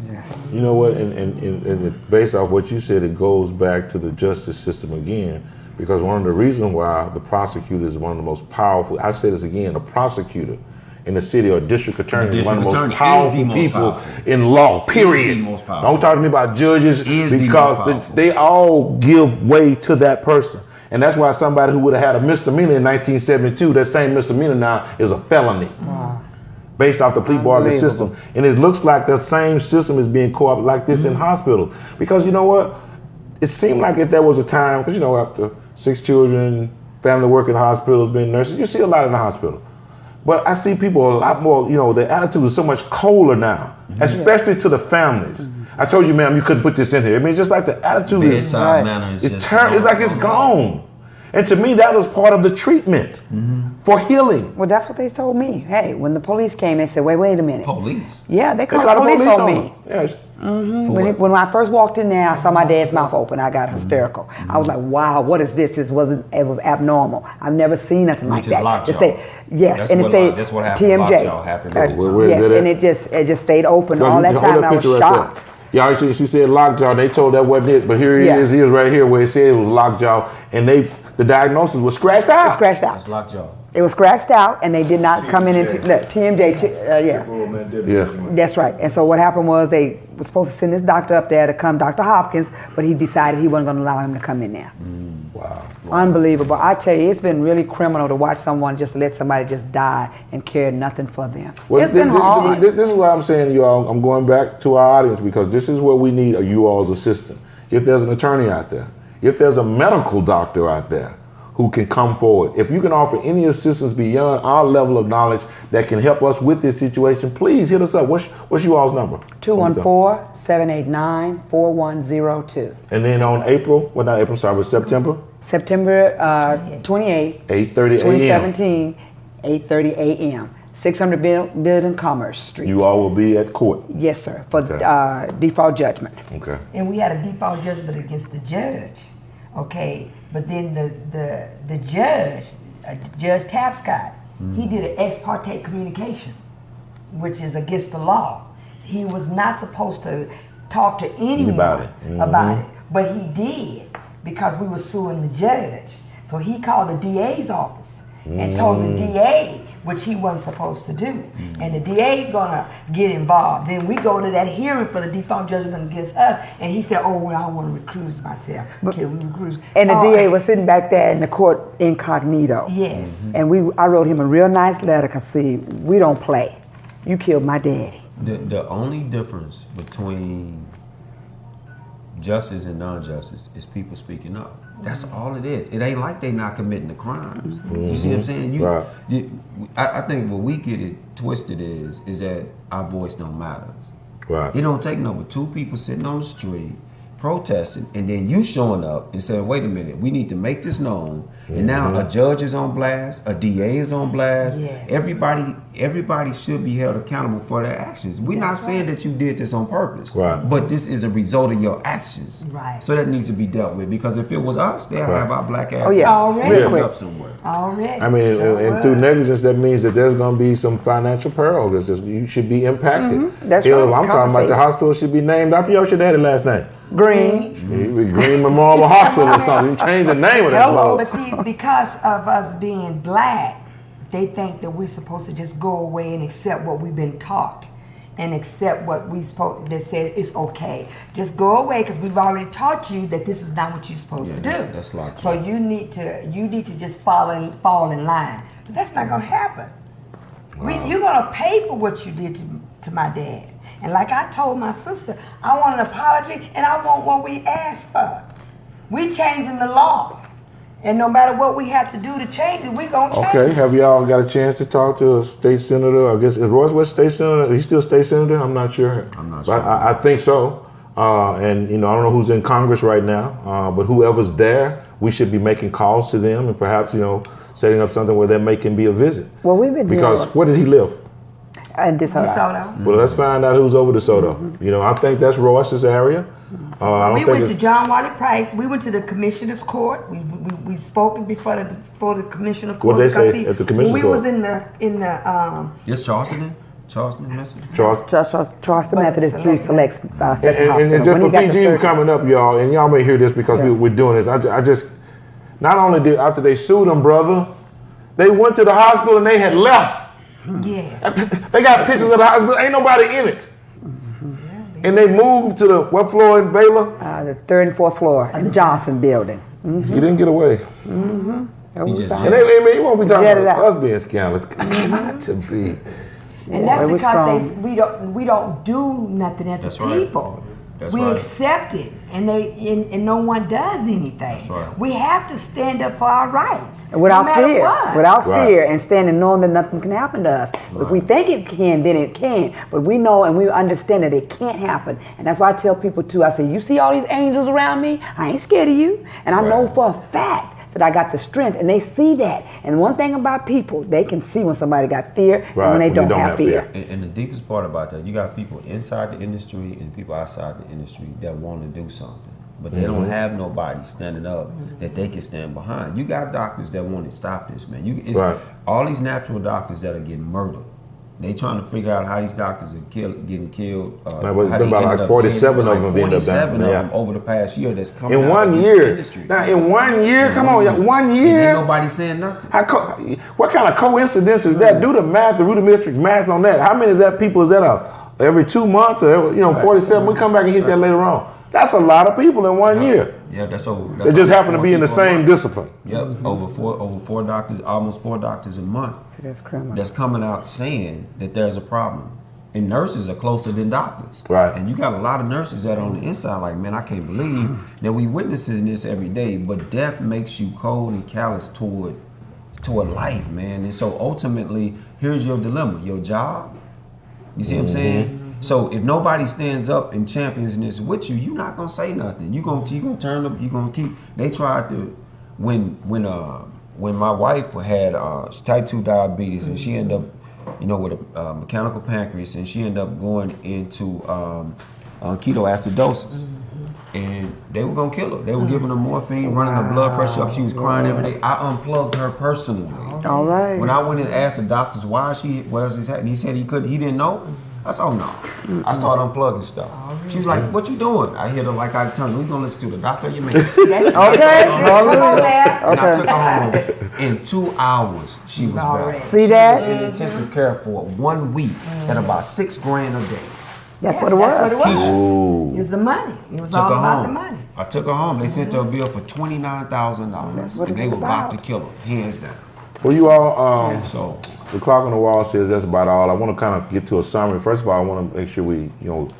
You know what? And based off what you said, it goes back to the justice system again, because one of the reasons why the prosecutor is one of the most powerful. I say this again: a prosecutor in the city or district attorney is one of the most powerful people in law. Period. Don't talk to me about judges, because they all give way to that person. And that's why somebody who would have had a misdemeanor in 1972, that same misdemeanor now is a felony. Based off the plea bargain system. And it looks like the same system is being co-opted like this in hospitals. Because you know what? It seemed like if there was a time, because you know, after 6 children, family working in hospitals, being nurses, you see a lot in the hospital. But I see people a lot more, you know, their attitude is so much colder now, especially to the families. I told you, ma'am, you couldn't put this in here. I mean, just like the attitude is, it's like it's gone. And to me, that was part of the treatment for healing. Well, that's what they told me. Hey, when the police came, they said, wait a minute. Police? Yeah, they They called called the police on me. them. Yes. When I first walked in there, I saw my dad's mouth open. I got hysterical. I was like, "Wow, what is this? It was abnormal. I've never seen nothing like that." Yes, and it stayed. That's what happened. TMJ. Happened Yes, and it just stayed open all that time. And I was shocked. Yeah, actually, she said lockjaw. They told that wasn't it, but here it is. He is right here where it said it was lockjaw, and the diagnosis was scratched out. It scratched out. That's lockjaw. It was scratched out, and they did not come in into TMJ. Yeah. That's right. And so what happened was they were supposed to send this doctor up there to come, Dr. Hopkins, but he decided he wasn't going to allow him to come in there. Wow. Unbelievable. I tell you, it's been really criminal to watch someone just let somebody just die and care nothing for them. Well, It's been hard. This is why I'm saying, you all, I'm going back to our audience, because this is where we need a you all's assistant. If there's an attorney out there, if there's a medical doctor out there who can come forward, if you can offer any assistance beyond our level of knowledge that can help us with this situation, please hit us up. What's you all's number? 214-789-4102. And then on September? September 28th, 8:30 a.m. 2017, 8:30 a.m. 600 Building Commerce Street. You all will be at court. Yes, sir, for Okay. default judgment. Okay. And we had a default judgment against the judge, okay? But then the judge, Judge Tapscott, he did an ex parte communication, which is against the law. He was not supposed to talk to anyone About it. about it, but he did because we were suing the judge. So he called the DA's office and told the DA, which he wasn't supposed to do. And the DA gonna get involved. Then we go to that hearing for the default judgment against us, and he said, oh, well, I want to recuse myself. Okay, we recuse. And the DA was sitting back there in the court incognito. Yes. And I wrote him a real nice letter, because see, we don't play. You killed my daddy. The only difference between justice and non-justice is people speaking up. That's all it is. It ain't like they not committing the crimes. You see what I'm saying? Right. I think what we get it twisted is that our voice don't matter. Right. It don't take no but two people sitting on the street protesting, and then you showing up and saying, wait a minute, we need to make this known. And now a judge is on blast, a DA is on blast. Yes. Everybody should be held accountable for their actions. We're not saying that you did this on purpose, Right. but this is a result of your actions. Right. So that needs to be dealt with, because if it was us, they'll have our black ass Already. raised up somewhere. Already. I mean, Sure and was. through negligence, that means that there's going to be some financial peril. You should be impacted. That's You know, right. I'm talking about the Compensated. hospital should be named after your daddy last name. Green. Green Memorial Hospital or something. You change the name of that. Hello. But see, because of us being black, they think that we're supposed to just go away and accept what we've been taught and accept what we supposed that says it's okay. Just go away because we've already taught you that this is not what you're supposed to do. That's locked So up. you need to just fall in line. But that's not gonna happen. You're gonna pay for what you did to my dad. And like I told my sister, I want an apology and I want what we asked for. We changing the law. And no matter what we have to do to change it, we gonna change Okay, it. have y'all got a chance to talk to a state senator? I guess, is Royce West state senator? He's still state senator? I'm not sure. I'm not But sure. I think so. And, you know, I don't know who's in Congress right now, but whoever's there, we should be making calls to them and perhaps, you know, setting up something where they can be a visit. Well, we've been Because doing where did he live? and DeSoto. DeSoto. Well, let's find out who's over DeSoto. You know, I think that's Royce's area. I don't We think went to it's, John Wiley Price. We went to the commissioner's court. We've spoken before the commissioner court. What'd they because say at the commissioner's when we court? was in the This Charleston message? Charleston But Methodist the Three select- Select and Special Hospital. just When for he got the PG surgery. coming up, y'all, and y'all may hear this because we're doing this. I just, not only did, after they sued him, brother, they went to the hospital and they had left. yes. They got pictures of the hospital. Ain't nobody in it. And they moved to the, what floor in Baylor? The 3rd and 4th floor in the Johnson building. He didn't get away. That was just fine. And they, I mean, you won't be talking Jetted about out. us being scandalous. Got to be. And that's Boy, we because strong. we don't do nothing as That's a right. people. That's we right. accept it, and no one does anything. That's right. We have to stand up for our rights, Without no matter fear, what. without Right. fear, and standing knowing that nothing can happen to us. If we think it can, then it can. But we know and we understand that it can't happen. And that's why I tell people too, I say, you see all these angels around me? I ain't scared of you. And I know for a fact that I got the strength, and they see that. And one thing about people, they can see when somebody got fear and Right, when they when you don't have fear. And the deepest part about that, you got people inside the industry and people outside the industry that want to do something, but they don't have nobody standing up that they can stand behind. You got doctors that want to stop this, man. Right. All these natural doctors that are getting murdered. They trying to figure out how these doctors are getting killed. Like, how it's they been about ended like up 47 dead. of them have ended up 47 dying. of Yeah. them over the past year that's coming In out one of this year. industry. Now, in 1 year, come on, 1 And year. ain't nobody saying nothing. What kind of coincidence is that? Do the math, the rudimentary math on that. How many is that people? Is that every 2 months or every, 47? We come back and hit that later on. That's a lot of people in 1 year. Yeah, that's over. They just happen to be in the same discipline. Yep, over four doctors, almost 4 doctors a month. See, that's criminal. That's coming out saying that there's a problem. And nurses are closer than doctors. Right. And you got a lot of nurses that are on the inside like, man, I can't believe that we witnessing this every day. But death makes you cold and callous toward life, man. And so ultimately, here's your dilemma. Your job, you see what I'm saying? So if nobody stands up and champions this with you, you're not gonna say nothing. You gonna turn up. You gonna keep. They tried to when when my wife had type 2 diabetes, and she ended up, with a mechanical pancreas, and she ended up going into ketoacidosis. And they were gonna kill her. They were giving her morphine, running her blood pressure up. She was crying every day. I unplugged her personally. All right. When I went and asked the doctors why she was this happening, he said he didn't know. I said, oh no. I started unplugging stuff. She was like, what you doing? I hit her like I turned. We're gonna listen to the doctor, you mean? Okay. And I took her home. In 2 hours, she was back. See She that? was in intensive care for 1 week at about $6 grand a day. That's what it was. That's what it was. Ooh. It was the money. It was Took all her about home. the money. I took her home. They sent her a bill for $29,000, what and it they was were about to about. kill her, hands down. Well, you all, So the clock on the wall says that's about all. I want to kind of get to a summary. First of all, I want to make sure we,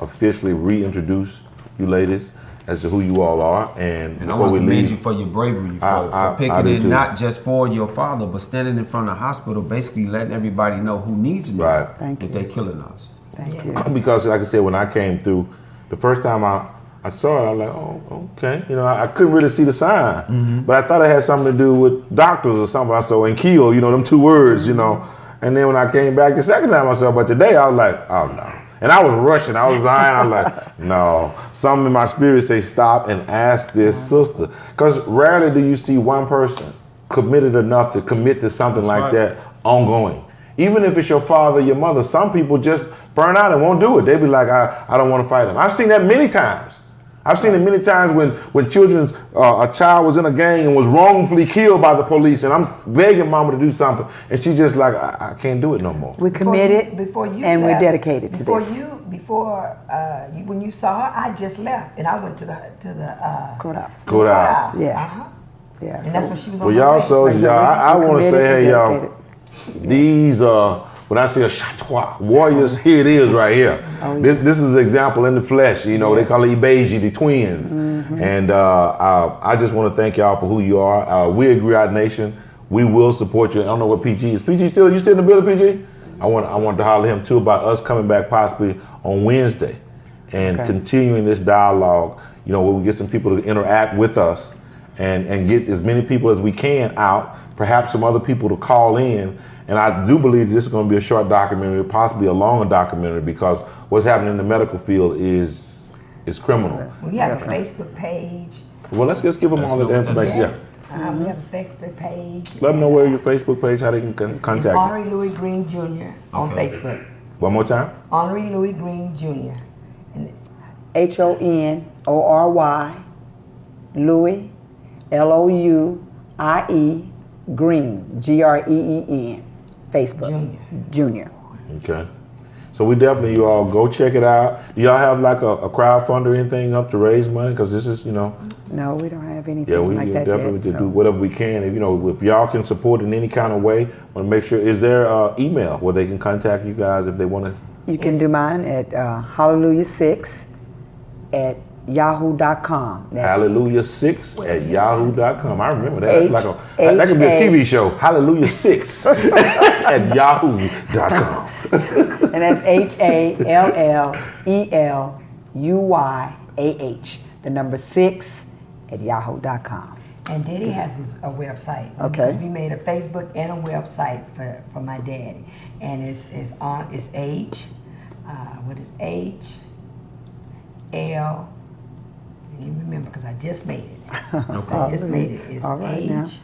officially reintroduce you ladies as to who you all are. And I before want we to commend leave, you for your bravery, for I picking do it, too. not just for your father, but standing in front of the hospital, basically letting everybody know who needs to know Right. Thank that you. they're killing us. Thank you. because like I said, when I came through, the first time I saw it, I was like, oh, okay. I couldn't really see the sign, but I thought it had something to do with doctors or something. I saw and kill, them 2 words, And then when I came back the second time I saw it, but today I was like, oh no. And I was rushing, I was lying, I was like, no. Something in my spirit say stop and ask this sister. Because rarely do you see one person committed enough to commit to something like right. that ongoing. Even if it's your father, your mother, some people just burn out and won't do it. They be like, I don't want to fight him. I've seen that many times. I've seen it many times when a child was in a gang and was wrongfully killed by the police, and I'm begging mama to do something, and she just like, I can't do it no more. We're committed Before you and we're left, dedicated to this. When you saw her, I just left and I went to the Courthouse. Courthouse. Yeah. Yeah. And that's when she was on Well, her y'all way. soldiers, y'all, I We're want to committed, say, hey, we're y'all, dedicated. these when I say a chatwa, warriors, here it is right here. This is an example in the flesh. They call it Ibeji, the twins. And I just want to thank y'all for who you are. We're Griot Nation. We will support you. I don't know what PG is. PG you still in the building, PG? I want to holler at him too about us coming back possibly on Wednesday and continuing this dialogue, where we get some people to interact with us and get as many people as we can out, perhaps some other people to call in. And I do believe this is going to be a short documentary, possibly a longer documentary, because what's happening in the medical field is criminal. We have a Facebook page. Well, let's just give them all the information. Yes. We have a Facebook page. Let them know where your Facebook page, how they can contact It's you. Henri Louis Green Jr. on Facebook. One more time. Henri Louis Green Jr. And HONORY Louis LOUIE Green GREEN Facebook Junior. Okay. So we definitely, you all go check it out. Do y'all have like a crowdfund or anything up to raise money? Because this is, No, we don't have anything yeah, we like that definitely yet. do whatever we can. If y'all can support in any kind of way, want to make sure, is there email where they can contact you guys if they want to? You can do mine at hallelujah6@yahoo.com. Hallelujah6@yahoo.com. I remember that. That could be a TV show. Hallelujah6 at yahoo.com. And that's HALLELUYAH, the number 6@yahoo.com. And Daddy has a website. Okay. Because we made a Facebook and a website for my daddy. And it's H, what is H, L, I can't remember because I just made it. I just made it. It's All right now. H,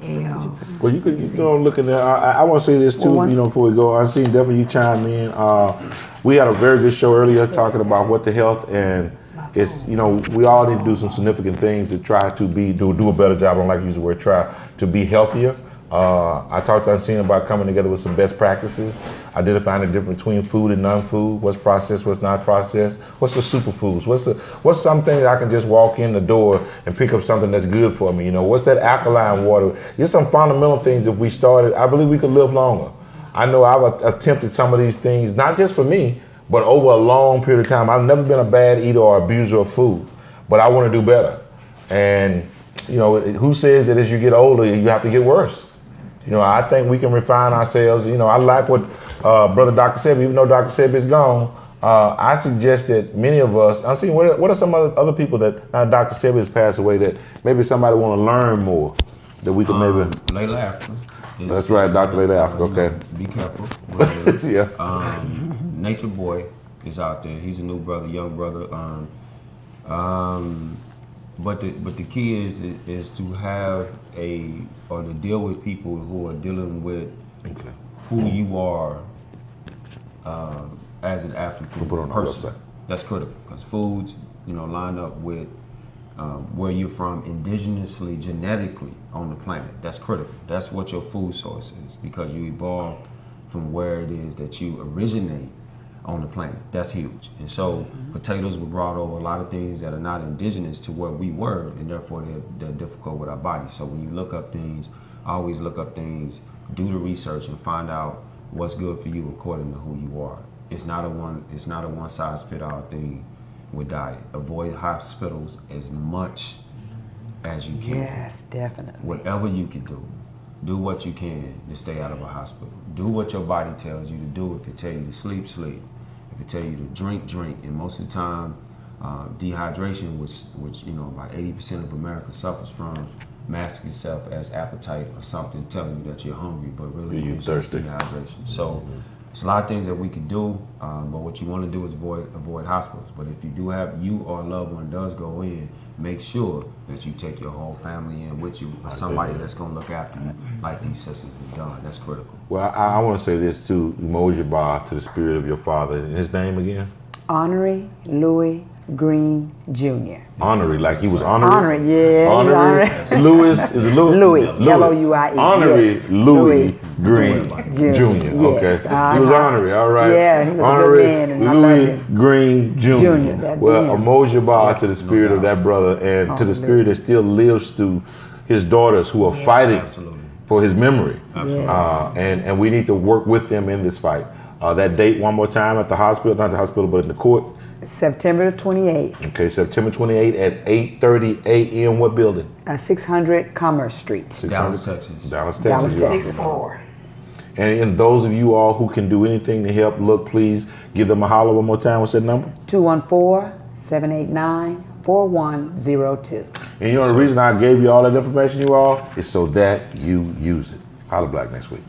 L. Well, you can go look at that. I want to say this too, before we go. I seen definitely you chime in. We had a very good show earlier talking about what the health, and it's, we all need to do some significant things to try to do a better job. I don't like to use the word try, to be healthier. I talked to Unseen about coming together with some best practices, identifying the difference between food and non-food, what's processed, what's not processed, what's the superfoods, what's something that I can just walk in the door and pick up something that's good for me, what's that alkaline water. Just some fundamental things. If we started, I believe we could live longer. I know I've attempted some of these things, not just for me, but over a long period of time. I've never been a bad eater or abuser of food, but I want to do better. And who says that as you get older, you have to get worse? I think we can refine ourselves. I like what Brother Dr. Sebi, even though Dr. Sebi is gone, I suggest that many of us, I'm seeing what are some other people that, now Dr. Sebi has passed away, that maybe somebody want to learn more. that we could maybe? Layla Africa. That's right, Dr. Layla Africa. Okay. Be careful. Yeah. Nature Boy is out there. He's a new brother, young brother. But the key is to have or to deal with people who are dealing with who you are as an African person. That's critical because foods, line up with where you're from indigenously, genetically on the planet. That's critical. That's what your food source is because you evolved from where it is that you originate on the planet. That's huge. And so potatoes were brought over a lot of things that are not indigenous to where we were, and therefore they're difficult with our bodies. So when you look up things, always look up things, do the research and find out what's good for you according to who you are. It's not a one size fit all thing with diet. Avoid hospitals as much as you can. Yes, definitely. Whatever you can do what you can to stay out of a hospital. Do what your body tells you to do. If it tells you to sleep, sleep. If it tells you to drink, drink. And most of the time, dehydration, which about 80% of America suffers from, masks itself as appetite or something telling you that you're hungry, but really you're thirsty. Dehydration. So it's a lot of things that we can do, but what you want to do is avoid hospitals. But if you or a loved one does go in, make sure that you take your whole family in with you, or somebody that's going to look after you, like these sisters have done. That's critical. Well, I want to say this too, Mojaba, to the spirit of your father. And his name again? Honorary Louis Green Jr. Honorary, like he was honorary? Honorary, yeah. Honorary. Louis, is it Louis? Louis, L-O-U-I-E. Honorary yes. Louis Green Jr. Yes. Okay. He was honorary, all right. Yeah, he was honorary a good man, and I Louis love him. Green Jr. Well, a Mojaba to the spirit of that brother and to the spirit that still lives through his daughters who are fighting for his memory. And we need to work with them in this fight. That date one more time at the hospital, not the hospital, but in the court. September 28th. Okay, September 28th at 8:30 a.m. What building? 600 Commerce Street. Dallas, Texas. Dallas, Texas. Dallas, Sixth floor. And those of you all who can do anything to help, look, please give them a holler one more time. What's that number? 214-789-4102. And the reason I gave you all that information, you all, is so that you use it. Holla Black next week.